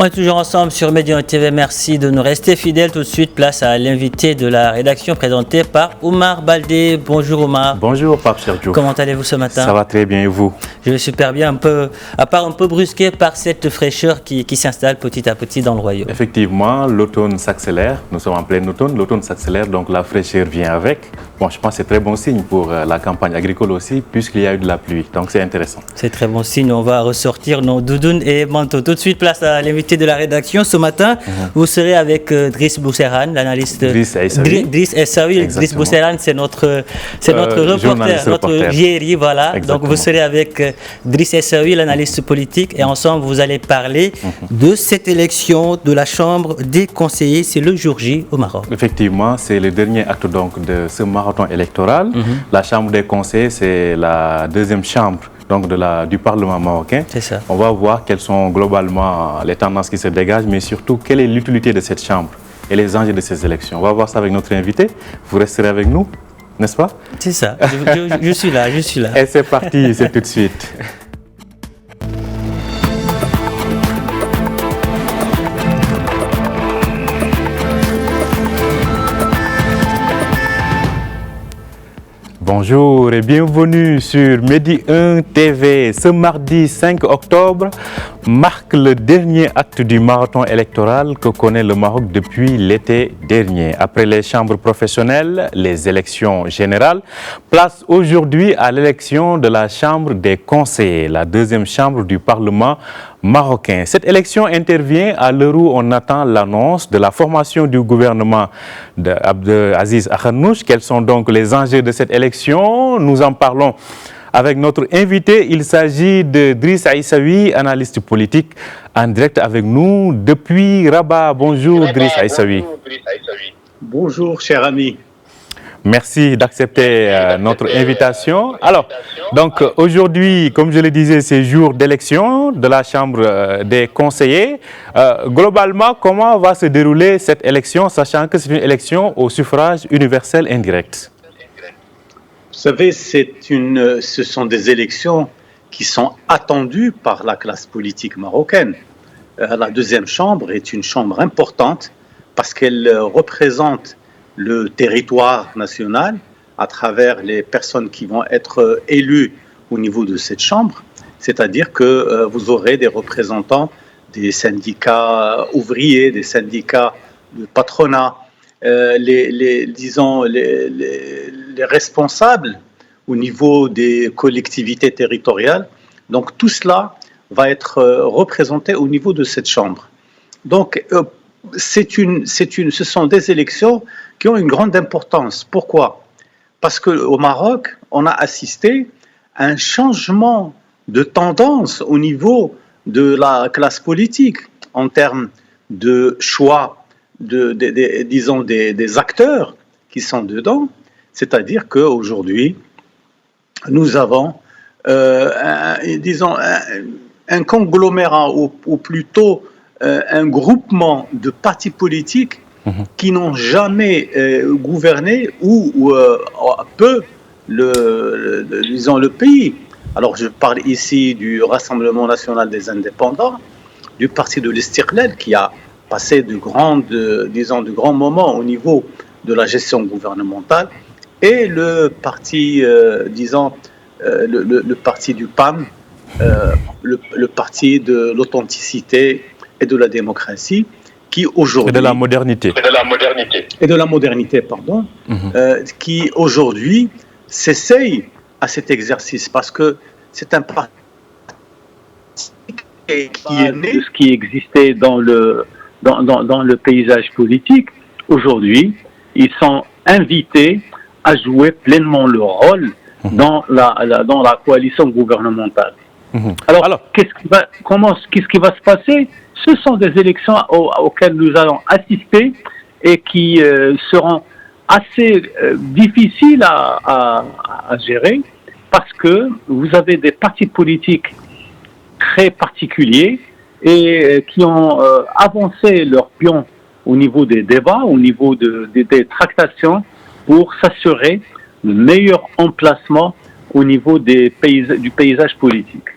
On est toujours ensemble sur Médian TV. Merci de nous rester fidèles. Tout de suite, place à l'invité de la rédaction présenté par Oumar Baldé. Bonjour Oumar. Bonjour Pape Sergio. Comment allez-vous ce matin? Ça va très bien et vous? Je vais super bien, à part un peu brusqué par cette fraîcheur qui s'installe petit à petit dans le royaume. Effectivement, l'automne s'accélère. Nous sommes en plein automne. L'automne s'accélère, donc la fraîcheur vient avec. Bon, je pense que c'est très bon signe pour la campagne agricole aussi, puisqu'il y a eu de la pluie. Donc c'est intéressant. C'est très bon signe. On va ressortir nos doudounes et manteaux. Tout de suite, place à l'invité de la rédaction. Ce matin, vous serez avec Driss Bouserane, l'analyste. Driss Aissaoui. Driss Aissaoui. Driss Bouserane, c'est notre reporter, notre vieillerie, voilà. Exactement. Donc vous serez avec Driss Aissaoui, l'analyste politique, et ensemble vous allez parler de cette élection de la Chambre des conseillers. C'est le jour J au Maroc. Effectivement, c'est le dernier acte donc de ce marathon électoral. La Chambre des conseillers, c'est la deuxième chambre donc du Parlement marocain. C'est ça. On va voir quelles sont globalement les tendances qui se dégagent, mais surtout quelle est l'utilité de cette chambre et les enjeux de ces élections. On va voir ça avec notre invité. Vous resterez avec nous, n'est-ce pas? C'est ça. Je suis là, je suis là. Et c'est parti, c'est tout de suite. Bonjour et bienvenue sur Medi 1 TV. Ce mardi 5 octobre marque le dernier acte du marathon électoral que connaît le Maroc depuis l'été dernier. Après les chambres professionnelles, les élections générales, place aujourd'hui à l'élection de la Chambre des conseillers, la deuxième chambre du Parlement marocain. Cette élection intervient à l'heure où on attend l'annonce de la formation du gouvernement d'Aziz Akhanouch. Quels sont donc les enjeux de cette élection? Nous en parlons avec notre invité. Il s'agit de Driss Aissaoui, analyste politique, en direct avec nous depuis Rabat. Bonjour Driss Aissaoui. Bonjour cher ami. Merci d'accepter notre invitation. Alors, donc aujourd'hui, comme je le disais, c'est jour d'élection de la Chambre des conseillers. Globalement, comment va se dérouler cette élection, sachant que c'est une élection au suffrage universel indirect? Vous savez, ce sont des élections qui sont attendues par la classe politique marocaine. La deuxième chambre est une chambre importante parce qu'elle représente le territoire national à travers les personnes qui vont être élues au niveau de cette chambre, c'est-à-dire que vous aurez des représentants des syndicats ouvriers, des syndicats de patronat, les responsables au niveau des collectivités territoriales. Donc tout cela va être représenté au niveau de cette chambre. Donc ce sont des élections qui ont une grande importance. Pourquoi? Parce qu'au Maroc, on a assisté à un changement de tendance au niveau de la classe politique en termes de choix des acteurs qui sont dedans. C'est-à-dire qu'aujourd'hui, nous avons un conglomérat ou plutôt un groupement de partis politiques qui n'ont jamais gouverné ou peu le pays. Alors je parle ici du Rassemblement national des indépendants, du parti de l'Istiqlal qui a passé de grands moments au niveau de la gestion gouvernementale, et le parti, le parti du PAM, le parti de l'authenticité et de la démocratie, qui aujourd'hui... Et de la modernité. Et de la modernité, pardon, qui aujourd'hui s'essaye à cet exercice, parce que c'est un parti qui est né de ce qui existait dans le paysage politique. Aujourd'hui, ils sont invités à jouer pleinement leur rôle dans la coalition gouvernementale. Alors qu'est-ce qui va se passer? Ce sont des élections auxquelles nous allons assister et qui seront assez difficiles à gérer, parce que vous avez des partis politiques très particuliers et qui ont avancé leur pion au niveau des débats, au niveau des tractations, pour s'assurer le meilleur emplacement au niveau du paysage politique.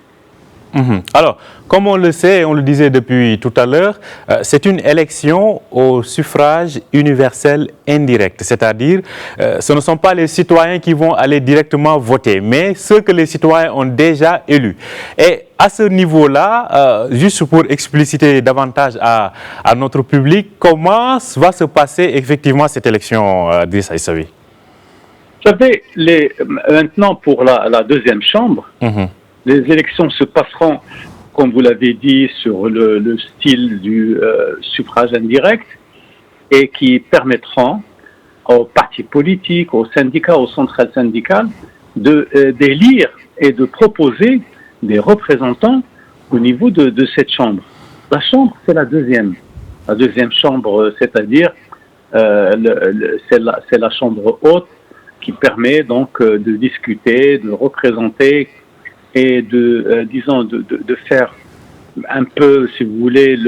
Alors, comme on le sait, on le disait depuis tout à l'heure, c'est une élection au suffrage universel indirect, c'est-à-dire ce ne sont pas les citoyens qui vont aller directement voter, mais ceux que les citoyens ont déjà élus. Et à ce niveau-là, juste pour expliciter davantage à notre public, comment va se passer effectivement cette élection d'Idrissa Essaoui? Vous savez, maintenant pour la deuxième chambre, les élections se passeront, comme vous l'avez dit, sur le style du suffrage indirect et qui permettront aux partis politiques, aux syndicats, aux centrales syndicales d'élire et de proposer des représentants au niveau de cette chambre. La chambre, c'est la deuxième. La deuxième chambre, c'est-à-dire c'est la chambre haute qui permet donc de discuter, de représenter et de faire un peu, si vous voulez,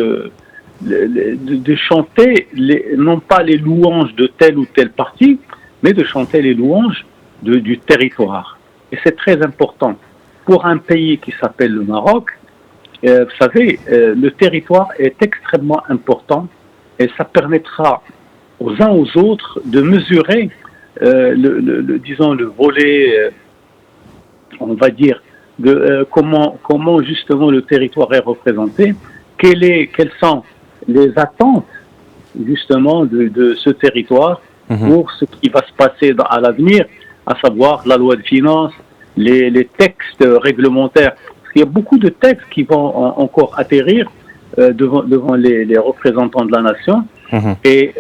de chanter, non pas les louanges de tel ou tel parti, mais de chanter les louanges du territoire. Et c'est très important. Pour un pays qui s'appelle le Maroc, vous savez, le territoire est extrêmement important et ça permettra aux uns aux autres de mesurer le volet, on va dire, de comment justement le territoire est représenté, quelles sont les attentes justement de ce territoire pour ce qui va se passer à l'avenir, à savoir la loi de finances, les textes réglementaires. Parce qu'il y a beaucoup de textes qui vont encore atterrir devant les représentants de la nation. Et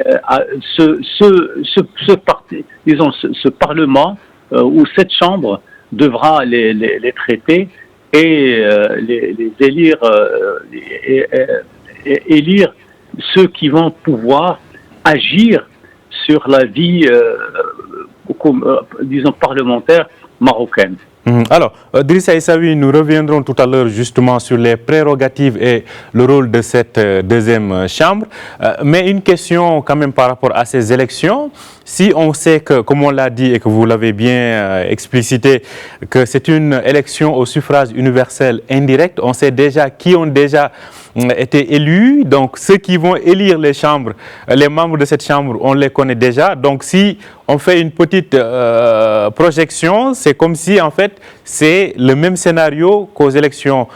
ce Parlement ou cette Chambre devra les traiter et les élire, élire ceux qui vont pouvoir agir sur la vie, parlementaire marocaine. Alors, Idrissa Essaoui, nous reviendrons tout à l'heure justement sur les prérogatives et le rôle de cette deuxième chambre. Mais une question quand même par rapport à ces élections. Si on sait que, comme on l'a dit et que vous l'avez bien explicité, que c'est une élection au suffrage universel indirect, on sait déjà qui ont déjà été élus. Donc, ceux qui vont élire les chambres, les membres de cette chambre, on les connaît déjà. Donc, si on fait une petite projection, c'est comme si, en fait, c'est le même scénario qu'aux élections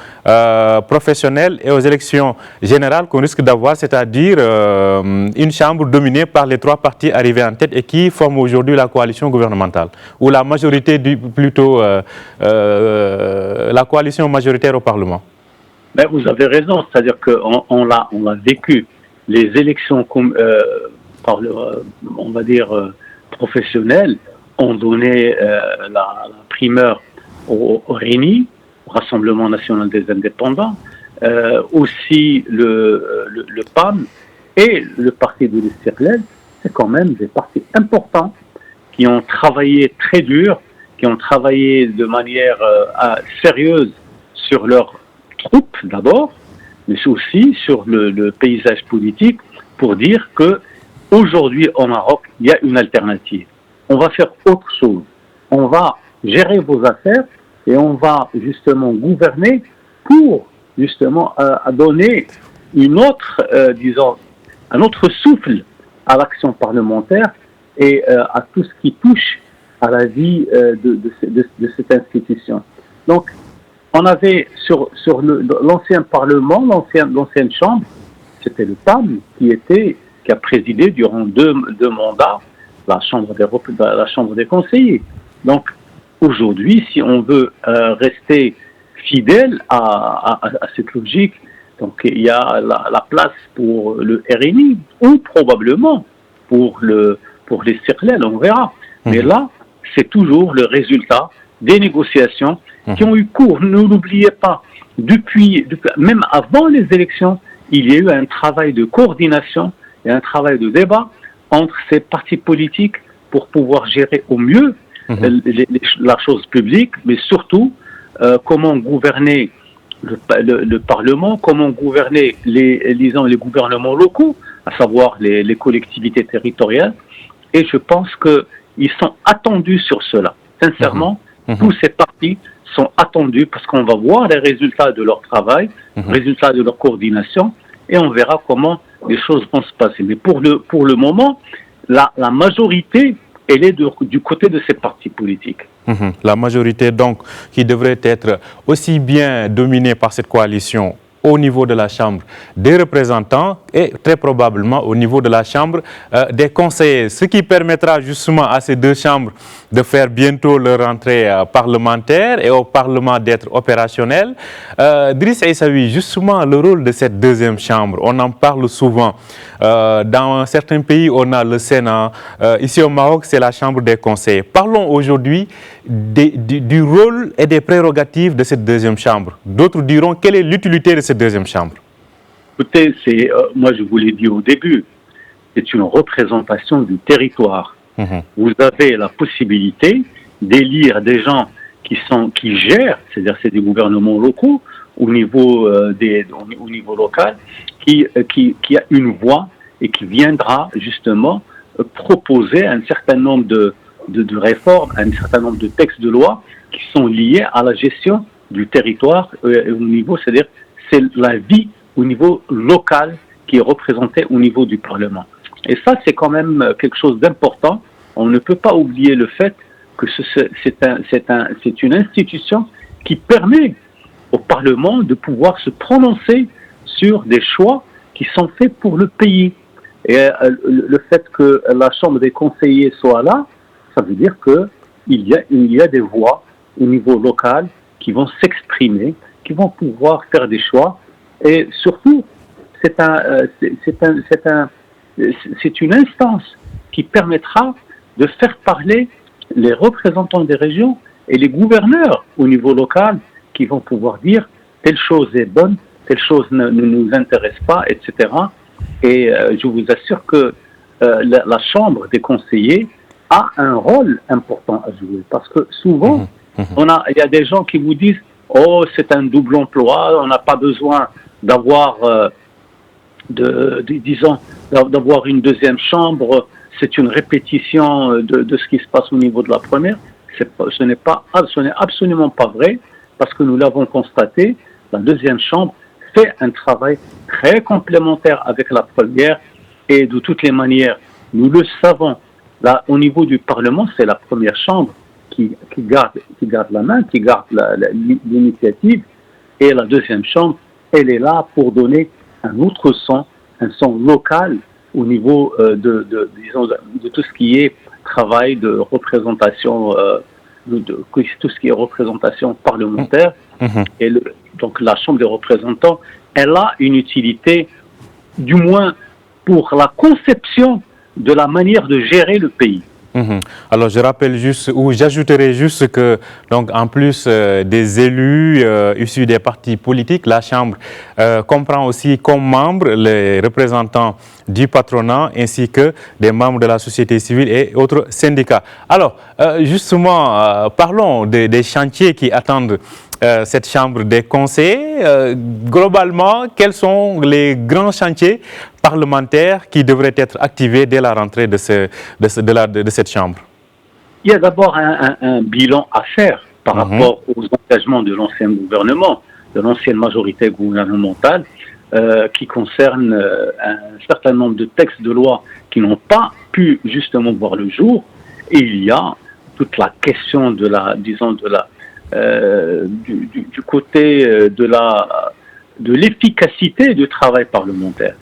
professionnelles et aux élections générales qu'on risque d'avoir, c'est-à-dire une chambre dominée par les trois partis arrivés en tête et qui forment aujourd'hui la coalition gouvernementale, ou la majorité, plutôt la coalition majoritaire au Parlement. Ben, vous avez raison, c'est-à-dire qu'on l'a vécu. Les élections, on va dire, professionnelles, ont donné la primeur au RENI, Rassemblement National des Indépendants, aussi le PAM et le parti de l'Istiqlal. C'est quand même des partis importants qui ont travaillé très dur, qui ont travaillé de manière sérieuse sur leur troupes d'abord, mais aussi sur le paysage politique pour dire que aujourd'hui au Maroc, il y a une alternative. On va faire autre chose. On va gérer vos affaires et on va justement gouverner pour justement donner une autre, un autre souffle à l'action parlementaire et à tout ce qui touche à la vie de cette institution. Donc, on avait sur l'ancien Parlement, l'ancienne Chambre, c'était le PAM qui a présidé durant deux mandats la Chambre des conseillers. Donc aujourd'hui, si on veut rester fidèle à cette logique, donc il y a la place pour le RNI ou probablement pour les Istiqlal, on verra. Mais là, c'est toujours le résultat des négociations qui ont eu cours. Ne l'oubliez pas, même avant les élections, il y a eu un travail de coordination et un travail de débat entre ces partis politiques pour pouvoir gérer au mieux la chose publique, mais surtout comment gouverner le Parlement, comment gouverner les gouvernements locaux, à savoir les collectivités territoriales. Et je pense qu'ils sont attendus sur cela. Sincèrement, tous ces partis sont attendus parce qu'on va voir les résultats de leur travail, résultats de leur coordination, et on verra comment les choses vont se passer. Mais pour le moment, la majorité, elle est du côté de ces partis politiques. La majorité, donc, qui devrait être aussi bien dominée par cette coalition au niveau de la Chambre des représentants et très probablement au niveau de la Chambre des conseillers, ce qui permettra justement à ces deux chambres de faire bientôt leur entrée parlementaire et au Parlement d'être opérationnel. Driss Aissaoui, justement le rôle de cette deuxième chambre, on en parle souvent. Dans certains pays, on a le Sénat. Ici au Maroc, c'est la Chambre des conseillers. Parlons aujourd'hui du rôle et des prérogatives de cette deuxième chambre. D'autres diront quelle est l'utilité de cette deuxième chambre. Écoutez, moi je vous l'ai dit au début, c'est une représentation du territoire. Vous avez la possibilité d'élire des gens qui gèrent, c'est-à-dire c'est des gouvernements locaux au niveau local, qui a une voix et qui viendra justement proposer un certain nombre de réformes, un certain nombre de textes de loi qui sont liés à la gestion du territoire au niveau, c'est-à-dire c'est la vie au niveau local qui est représentée au niveau du Parlement. Et ça, c'est quand même quelque chose d'important. On ne peut pas oublier le fait que c'est une institution qui permet au Parlement de pouvoir se prononcer sur des choix qui sont faits pour le pays. Et le fait que la Chambre des conseillers soit là, ça veut dire qu'il y a des voix au niveau local qui vont s'exprimer, qui vont pouvoir faire des choix. Et surtout, c'est une instance qui permettra de faire parler les représentants des régions et les gouverneurs au niveau local qui vont pouvoir dire telle chose est bonne, telle chose ne nous intéresse pas, etc. Et je vous assure que la Chambre des conseillers a un rôle important à jouer. Parce que souvent, il y a des gens qui vous disent « Oh, c'est un double emploi, on n'a pas besoin d'avoir d'avoir une deuxième chambre, c'est une répétition de ce qui se passe au niveau de la première. » Ce n'est absolument pas vrai, parce que nous l'avons constaté, la deuxième chambre fait un travail très complémentaire avec la première, et de toutes les manières, nous le savons, là, au niveau du Parlement, c'est la première chambre qui garde la main, qui garde l'initiative, et la deuxième chambre, elle est là pour donner un autre son, un son local au niveau de tout ce qui est travail de représentation, tout ce qui est représentation parlementaire. Et donc la Chambre des représentants, elle a une utilité, du moins pour la conception de la manière de gérer le pays. Alors je rappelle juste, ou j'ajouterai juste que, donc, en plus des élus issus des partis politiques, la Chambre comprend aussi comme membres les représentants du patronat ainsi que des membres de la société civile et autres syndicats. Alors justement, parlons des chantiers qui attendent cette Chambre des conseillers. Globalement, quels sont les grands chantiers parlementaires qui devraient être activés dès la rentrée de cette Chambre? Il y a d'abord un bilan à faire par rapport aux engagements de l'ancien gouvernement, de l'ancienne majorité gouvernementale, qui concerne un certain nombre de textes de loi qui n'ont pas pu justement voir le jour. Et il y a toute la question du côté de l'efficacité du travail parlementaire.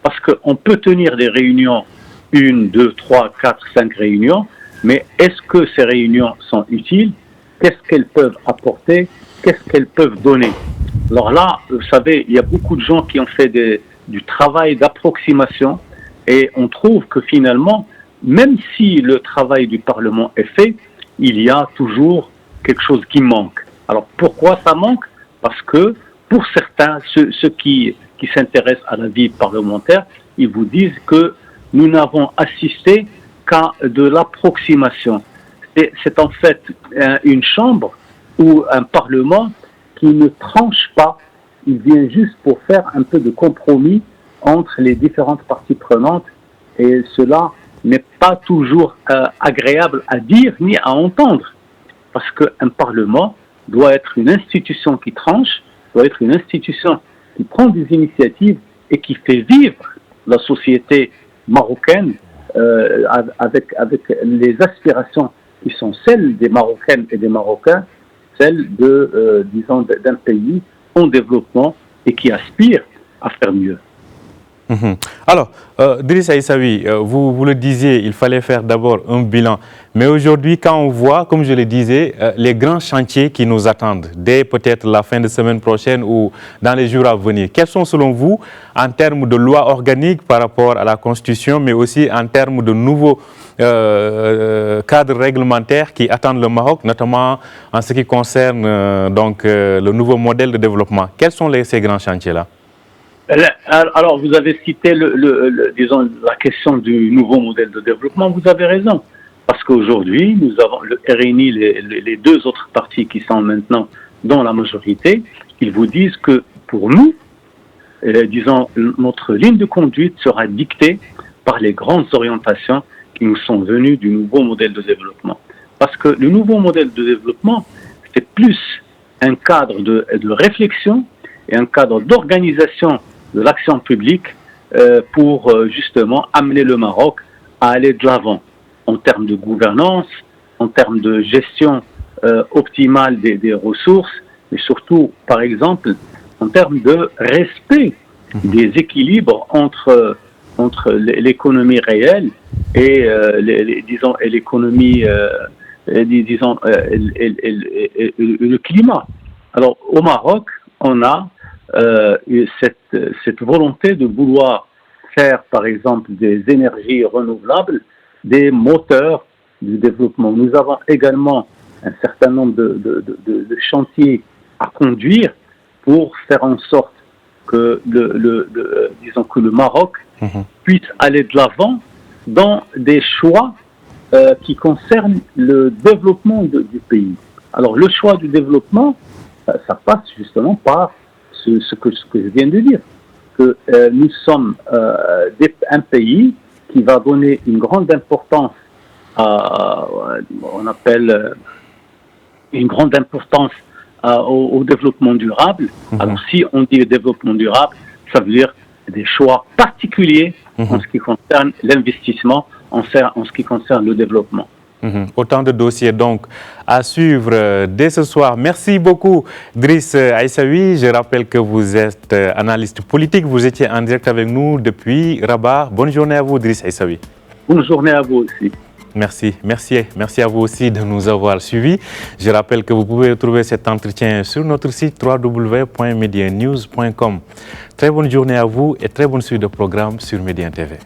Parce qu'on peut tenir des réunions, 1, 2, 3, 4, 5 réunions, mais est-ce que ces réunions sont utiles? Qu'est-ce qu'elles peuvent apporter? Qu'est-ce qu'elles peuvent donner? Alors là, vous savez, il y a beaucoup de gens qui ont fait du travail d'approximation, et on trouve que finalement, même si le travail du Parlement est fait, il y a toujours quelque chose qui manque. Alors pourquoi ça manque? Parce que pour certains, ceux qui s'intéressent à la vie parlementaire, ils vous disent que nous n'avons assisté qu'à de l'approximation. C'est en fait une chambre ou un parlement qui ne tranche pas, il vient juste pour faire un peu de compromis entre les différentes parties prenantes, et cela n'est pas toujours agréable à dire ni à entendre. Parce qu'un parlement doit être une institution qui tranche, doit être une institution qui prend des initiatives et qui fait vivre la société marocaine avec les aspirations qui sont celles des Marocaines et des Marocains, celles d'un pays en développement et qui aspire à faire mieux. Alors, Driss Aissaoui, vous le disiez, il fallait faire d'abord un bilan. Mais aujourd'hui, quand on voit, comme je le disais, les grands chantiers qui nous attendent, dès peut-être la fin de semaine prochaine ou dans les jours à venir, quels sont selon vous, en termes de loi organique par rapport à la Constitution, mais aussi en termes de nouveaux cadres réglementaires qui attendent le Maroc, notamment en ce qui concerne le nouveau modèle de développement? Quels sont ces grands chantiers-là? Alors, vous avez cité disons, la question du nouveau modèle de développement. Vous avez raison. Parce qu'aujourd'hui, nous avons le RNI, les deux autres partis qui sont maintenant dans la majorité, ils vous disent que pour nous, disons, notre ligne de conduite sera dictée par les grandes orientations qui nous sont venues du nouveau modèle de développement. Parce que le nouveau modèle de développement, c'est plus un cadre de réflexion et un cadre d'organisation de l'action publique pour justement amener le Maroc à aller de l'avant en termes de gouvernance, en termes de gestion optimale des ressources, mais surtout, par exemple, en termes de respect des équilibres entre l'économie réelle et l'économie, le climat. Alors, au Maroc, on a cette volonté de vouloir faire, par exemple, des énergies renouvelables, des moteurs du développement. Nous avons également un certain nombre de chantiers à conduire pour faire en sorte que le Maroc puisse aller de l'avant dans des choix qui concernent le développement du pays. Alors, le choix du développement, ça passe justement par ce que je viens de dire, que nous sommes un pays qui va donner une grande importance au développement durable. Alors si on dit développement durable, ça veut dire des choix particuliers en ce qui concerne l'investissement, en ce qui concerne le développement. Autant de dossiers donc à suivre dès ce soir. Merci beaucoup Driss Aissaoui. Je rappelle que vous êtes analyste politique. Vous étiez en direct avec nous depuis Rabat. Bonne journée à vous Driss Aissaoui. Bonne journée à vous aussi. Merci à vous aussi de nous avoir suivis. Je rappelle que vous pouvez retrouver cet entretien sur notre site www.medianews.com. Très bonne journée à vous et très bonne suite de programme sur Médien TV.